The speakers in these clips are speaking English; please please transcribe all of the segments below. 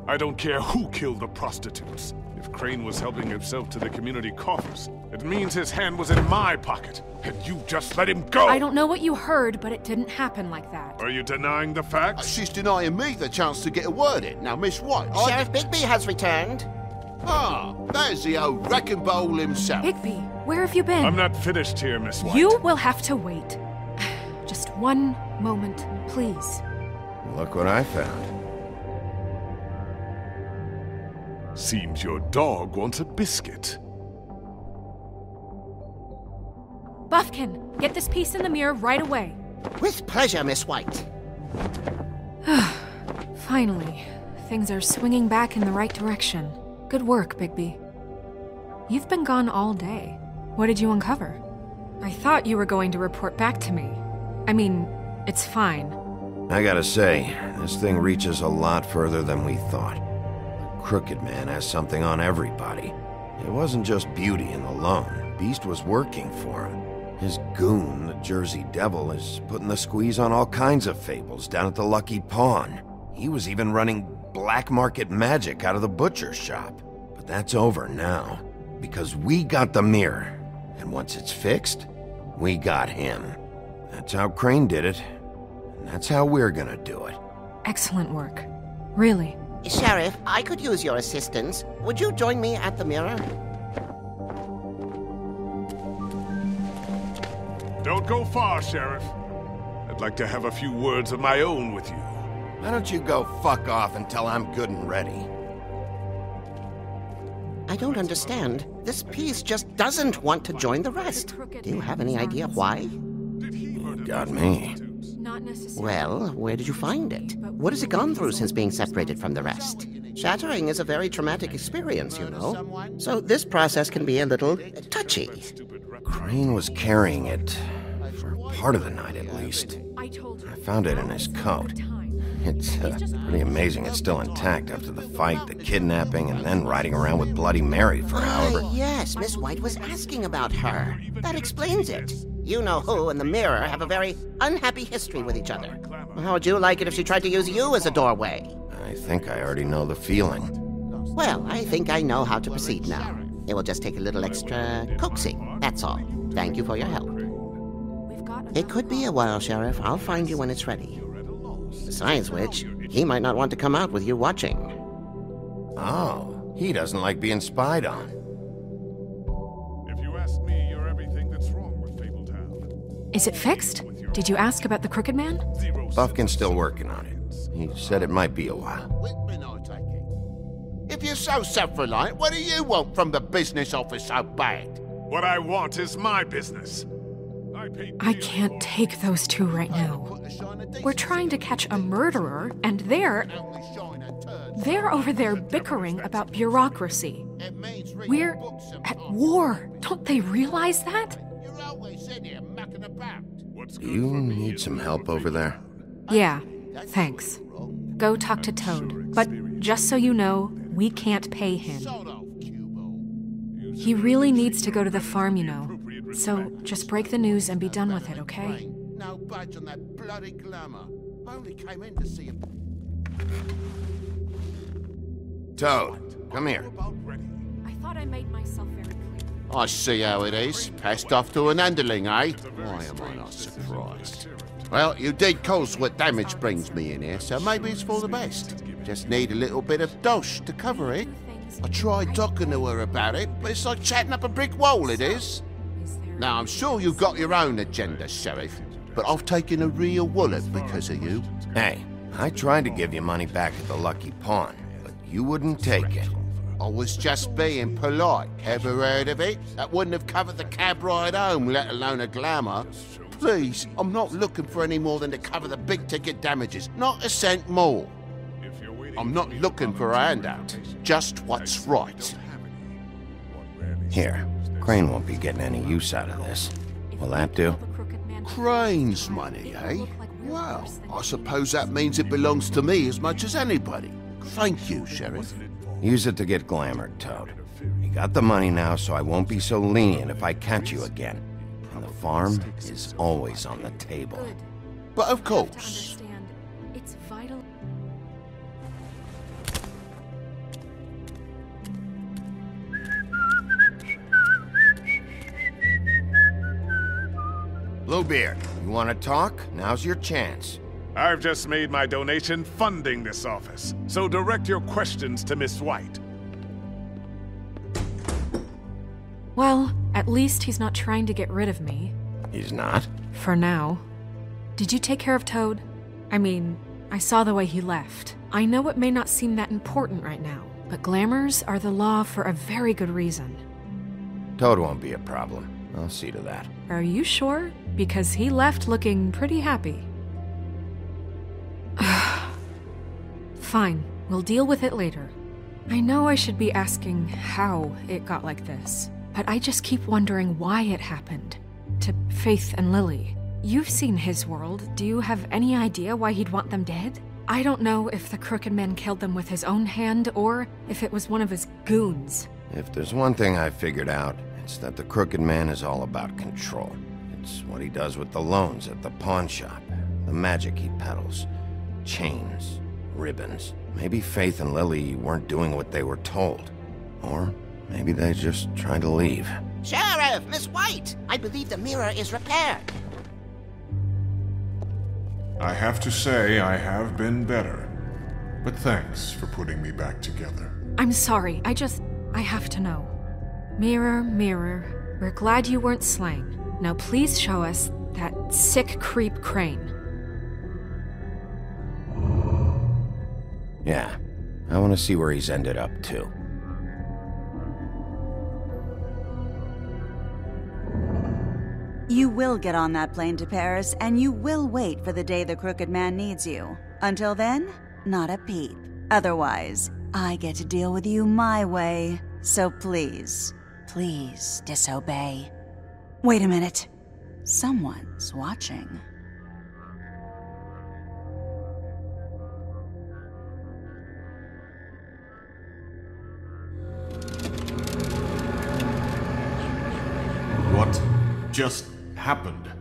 I don't care who killed the prostitutes. If Crane was helping himself to the community coffers, it means his hand was in my pocket, and you just let him go! I don't know what you heard, but it didn't happen like that. Are you denying the facts? She's denying me the chance to get a word in. Now, Miss White, Sheriff Bigby has returned. Ah, there's the old wrecking bowl himself. Bigby, where have you been? I'm not finished here, Miss White. You will have to wait. Just one moment, please. Look what I found. Seems your dog wants a biscuit. Buffkin, get this piece in the mirror right away. With pleasure, Miss White. Finally, things are swinging back in the right direction. Good work, Bigby. You've been gone all day. What did you uncover? I thought you were going to report back to me. I mean, it's fine. I gotta say, this thing reaches a lot further than we thought. The Crooked Man has something on everybody. It wasn't just beauty and the loan. Beast was working for him. His goon, the Jersey Devil, is putting the squeeze on all kinds of Fables down at the Lucky Pawn. He was even running black market magic out of the butcher's shop. But that's over now, because we got the mirror. And once it's fixed, we got him. That's how Crane did it, and that's how we're gonna do it. Excellent work. Really. Sheriff, I could use your assistance. Would you join me at the mirror? Don't go far, Sheriff. I'd like to have a few words of my own with you. Why don't you go fuck off until I'm good and ready? I don't understand. This piece just doesn't want to join the rest. Do you have any idea why? You got me. Not necessarily. Well, where did you find it? What has it gone through since being separated from the rest? Shattering is a very traumatic experience, you know. So this process can be a little touchy. Crane was carrying it for part of the night, at least. I told you. I found it in his coat. It's pretty amazing it's still intact after the fight, the kidnapping, and then riding around with Bloody Mary for however... Yes, Miss White was asking about her. That explains it. You know who and the mirror have a very unhappy history with each other. How would you like it if she tried to use you as a doorway? I think I already know the feeling. Well, I think I know how to proceed now. It will just take a little extra coaxing, that's all. Thank you for your help. It could be a while, Sheriff. I'll find you when it's ready. Besides which, he might not want to come out with you watching. Oh, he doesn't like being spied on. If you ask me, you're everything that's wrong with Fabletown. Is it fixed? Did you ask about the Crooked Man? Buffkin's still working on it. He said it might be a while. If you're so self-reliant, what do you want from the business office so bad? What I want is my business. I can't take those two right now. We're trying to catch a murderer, and they're over there bickering about bureaucracy. We're at war. Don't they realize that? Do you need some help over there? Yeah, thanks. Go talk to Toad. But just so you know, we can't pay him. He really needs to go to the farm, you know. So just break the news and be done with it, okay? No budge on that bloody glamour. Only came in to see him. Toad, come here. I thought I made myself very clear. I see how it is. Passed off to an underling, eh? Why am I not surprised? Well, you did cause what damage brings me in here, so maybe it's for the best. Just need a little bit of dosh to cover it. I tried talking to her about it, but it's like chatting up a brick wall, it is. Now, I'm sure you've got your own agenda, Sheriff, but I've taken a real wallet because of you. Hey, I tried to give you money back at the Lucky Pawn, but you wouldn't take it. I was just being polite. Ever heard of it? That wouldn't have covered the cab ride home, let alone a glamour. Please, I'm not looking for any more than to cover the big-ticket damages. Not a cent more. I'm not looking for a handout. Just what's right. Here, Crane won't be getting any use out of this. Will that do? Crane's money, eh? Well, I suppose that means it belongs to me as much as anybody. Thank you, Sheriff. Use it to get glamored, Toad. You got the money now, so I won't be so lenient if I catch you again. And the farm is always on the table. But of course. It's vital. Bluebeard, you want to talk? Now's your chance. I've just made my donation funding this office, so direct your questions to Miss White. Well, at least he's not trying to get rid of me. He's not? For now. Did you take care of Toad? I mean, I saw the way he left. I know it may not seem that important right now, but glamours are the law for a very good reason. Toad won't be a problem. I'll see to that. Are you sure? Because he left looking pretty happy. Fine, we'll deal with it later. I know I should be asking how it got like this, but I just keep wondering why it happened. To Faith and Lily. You've seen his world. Do you have any idea why he'd want them dead? I don't know if the Crooked Man killed them with his own hand, or if it was one of his goons. If there's one thing I figured out, it's that the Crooked Man is all about control. It's what he does with the loans at the pawn shop, the magic he peddles, chains, ribbons. Maybe Faith and Lily weren't doing what they were told. Or maybe they just tried to leave. Sheriff, Miss White! I believe the mirror is repaired. I have to say I have been better. But thanks for putting me back together. I'm sorry, I have to know. Mirror, mirror, we're glad you weren't slain. Now please show us that sick creep Crane. Yeah, I want to see where he's ended up, too. You will get on that plane to Paris, and you will wait for the day the Crooked Man needs you. Until then, not a peep. Otherwise, I get to deal with you my way. So please, please disobey. Wait a minute. Someone's watching. What just happened?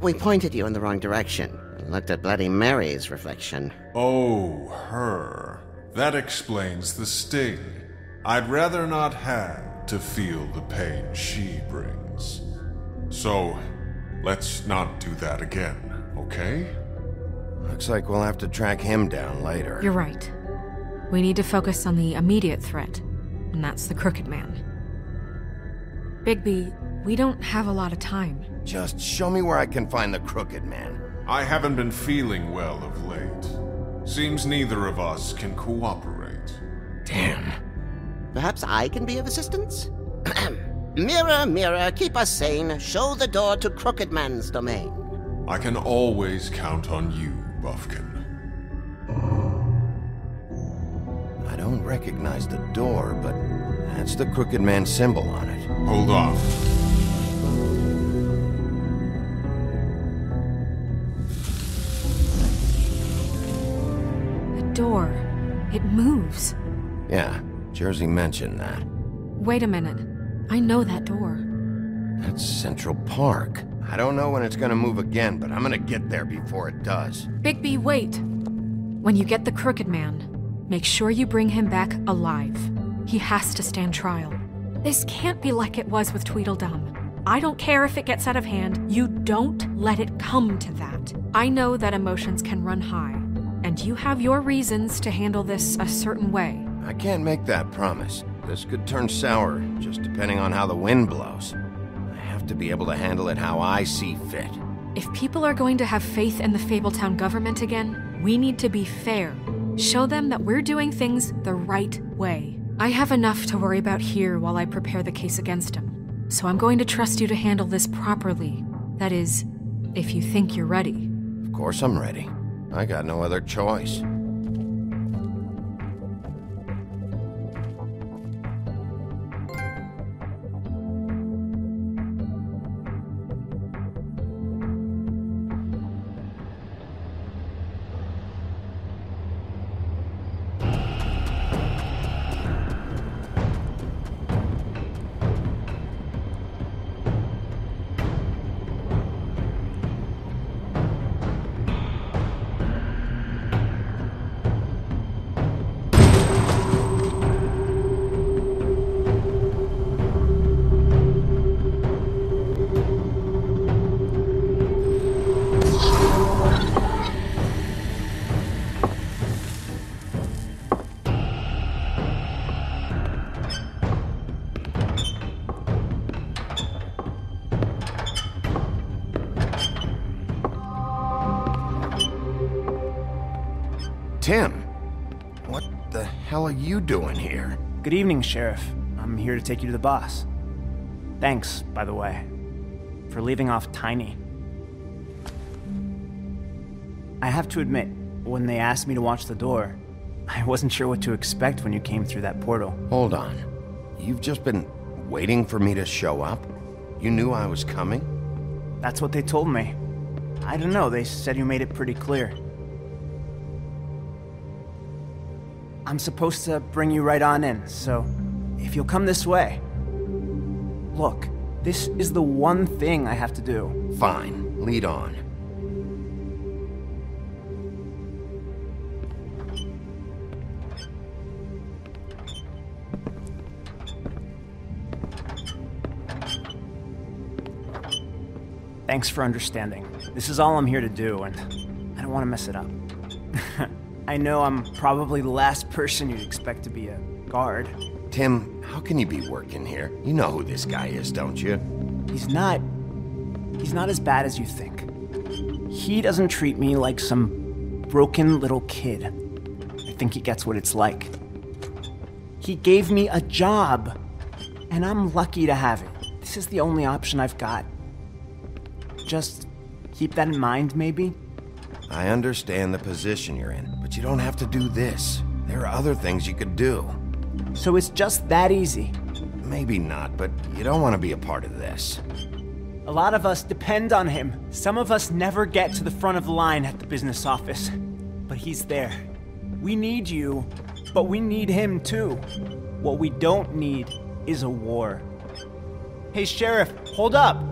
We pointed you in the wrong direction and looked at Bloody Mary's reflection. Oh, her. That explains the sting. I'd rather not have to feel the pain she brings. So, let's not do that again, okay? Looks like we'll have to track him down later. You're right. We need to focus on the immediate threat, and that's the Crooked Man. Bigby, we don't have a lot of time. Just show me where I can find the Crooked Man. I haven't been feeling well of late. Seems neither of us can cooperate. Damn. Perhaps I can be of assistance? Mirror, mirror, keep us sane. Show the door to Crooked Man's domain. I can always count on you, Buffkin. I don't recognize the door, but that's the Crooked Man symbol on it. Hold on. The door. It moves. Yeah, Jersey mentioned that. Wait a minute. I know that door. That's Central Park. I don't know when it's gonna move again, but I'm gonna get there before it does. Bigby, wait! When you get the Crooked Man, make sure you bring him back alive. He has to stand trial. This can't be like it was with Tweedledum. I don't care if it gets out of hand. You don't let it come to that. I know that emotions can run high, and you have your reasons to handle this a certain way. I can't make that promise. This could turn sour, just depending on how the wind blows. I have to be able to handle it how I see fit. If people are going to have faith in the Fabletown government again, we need to be fair. Show them that we're doing things the right way. I have enough to worry about here while I prepare the case against him. So I'm going to trust you to handle this properly. That is, if you think you're ready. Of course I'm ready. I got no other choice. What the hell are you doing here? Good evening, Sheriff. I'm here to take you to the boss. Thanks, by the way, for leaving off Tiny. I have to admit, when they asked me to watch the door, I wasn't sure what to expect when you came through that portal. Hold on. You've just been waiting for me to show up? You knew I was coming? That's what they told me. I don't know, they said you made it pretty clear. I'm supposed to bring you right on in, so if you'll come this way. Look, this is the one thing I have to do. Fine, lead on. Thanks for understanding. This is all I'm here to do, and I don't want to mess it up. I know I'm probably the last person you'd expect to be a guard. Tim, how can you be working here? You know who this guy is, don't you? He's not as bad as you think. He doesn't treat me like some broken little kid. I think he gets what it's like. He gave me a job, and I'm lucky to have it. This is the only option I've got. Just keep that in mind, maybe? I understand the position you're in, but you don't have to do this. There are other things you could do. So it's just that easy? Maybe not, but you don't want to be a part of this. A lot of us depend on him. Some of us never get to the front of the line at the business office. But he's there. We need you, but we need him too. What we don't need is a war. Hey, Sheriff, hold up!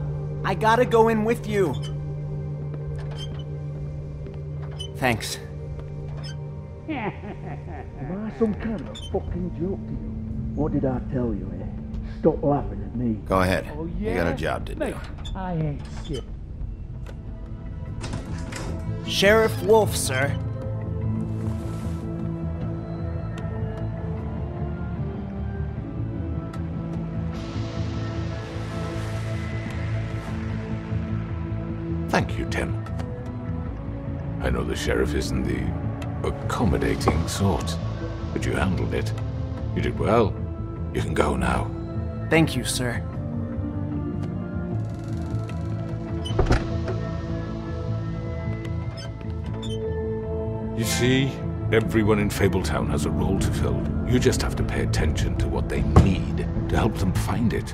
I gotta go in with you. Thanks. Am I some kind of fucking joke to you? What did I tell you, eh? Stop laughing at me. Go ahead. Oh, yeah? You got a job to Mate, do. I ain't shit. Sheriff Wolf, sir. Thank you, Tim. I know the sheriff isn't the accommodating sort, but you handled it. You did well. You can go now. Thank you, sir. You see, everyone in Fabletown has a role to fill. You just have to pay attention to what they need to help them find it.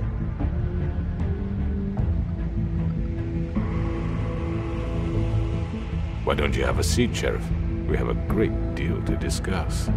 Why don't you have a seat, Sheriff? We have a great deal to discuss.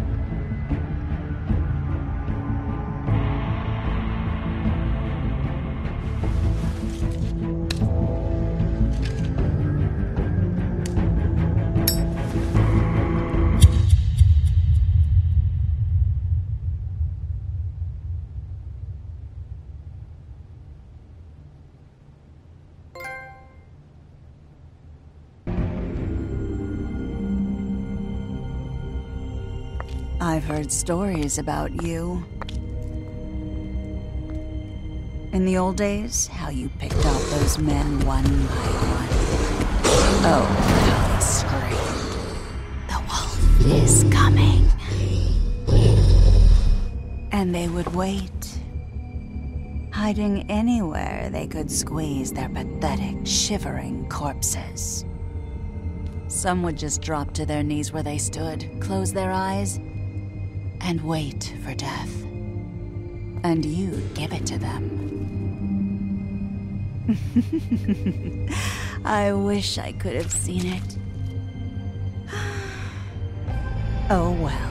I've heard stories about you. In the old days, how you picked off those men one by one. Oh, how they screamed. The wolf is coming. And they would wait, hiding anywhere they could squeeze their pathetic, shivering corpses. Some would just drop to their knees where they stood, close their eyes, and wait for death. And you'd give it to them. I wish I could have seen it. Oh well.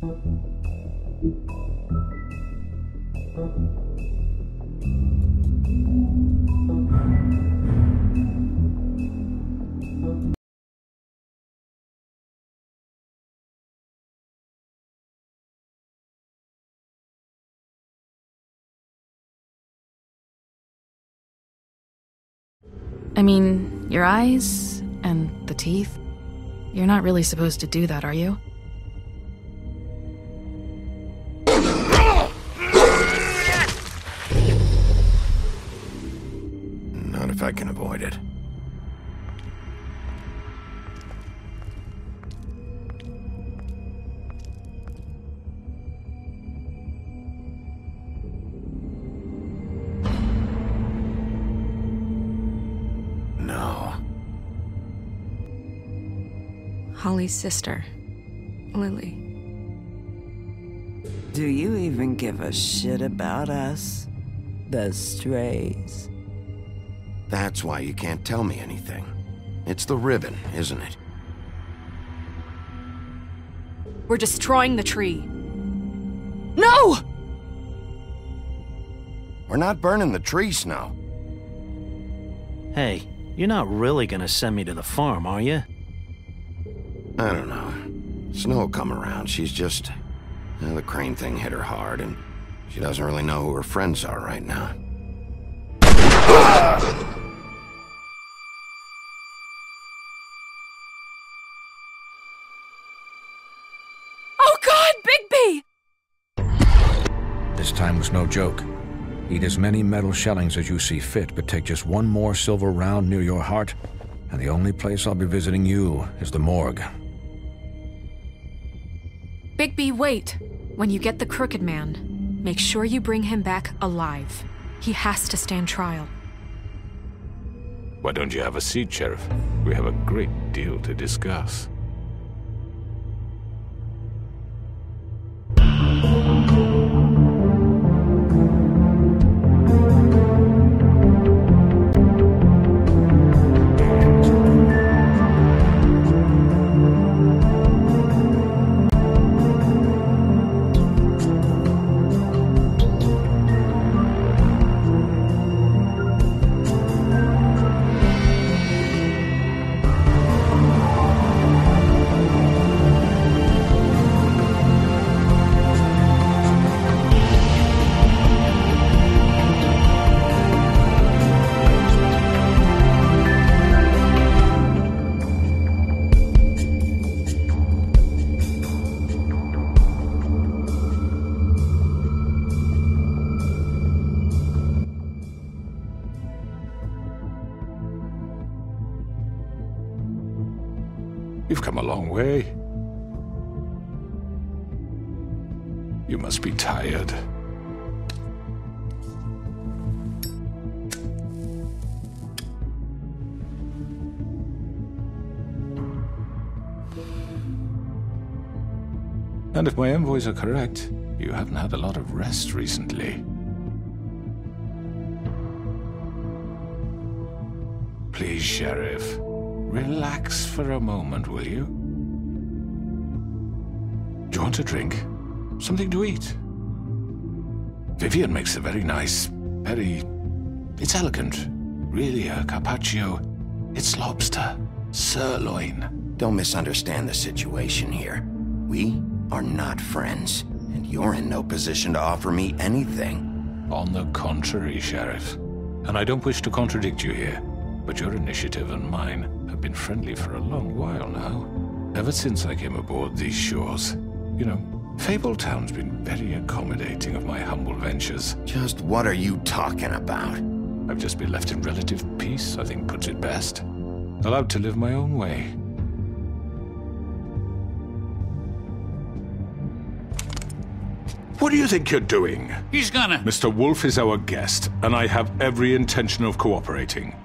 I mean, your eyes and the teeth. You're not really supposed to do that, are you? Not if I can avoid it. Holly's sister, Lily. Do you even give a shit about us? The strays? That's why you can't tell me anything. It's the ribbon, isn't it? We're destroying the tree. No! We're not burning the tree, Snow. Hey, you're not really gonna send me to the farm, are you? I don't know. Snow will come around. She's just... the crane thing hit her hard, and she doesn't really know who her friends are right now. Oh God, Bigby! This time was no joke. Eat as many metal shellings as you see fit, but take just one more silver round near your heart, and the only place I'll be visiting you is the morgue. Bigby, wait. When you get the Crooked Man, make sure you bring him back alive. He has to stand trial. Why don't you have a seat, Sheriff? We have a great deal to discuss. You've come a long way. You must be tired. And if my envoys are correct, you haven't had a lot of rest recently. Please, Sheriff. Relax for a moment, will you? Do you want a drink? Something to eat? Vivian makes a very nice, it's elegant. Really a carpaccio. It's lobster. Sirloin. Don't misunderstand the situation here. We are not friends, and you're in no position to offer me anything. On the contrary, Sheriff. And I don't wish to contradict you here, but your initiative and mine have been friendly for a long while now. Ever since I came aboard these shores. You know, Fabletown's been very accommodating of my humble ventures. Just what are you talking about? I've just been left in relative peace, I think puts it best. Allowed to live my own way. What do you think you're doing? He's gonna... Mr. Wolf is our guest, and I have every intention of cooperating.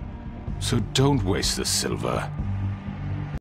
So don't waste the silver.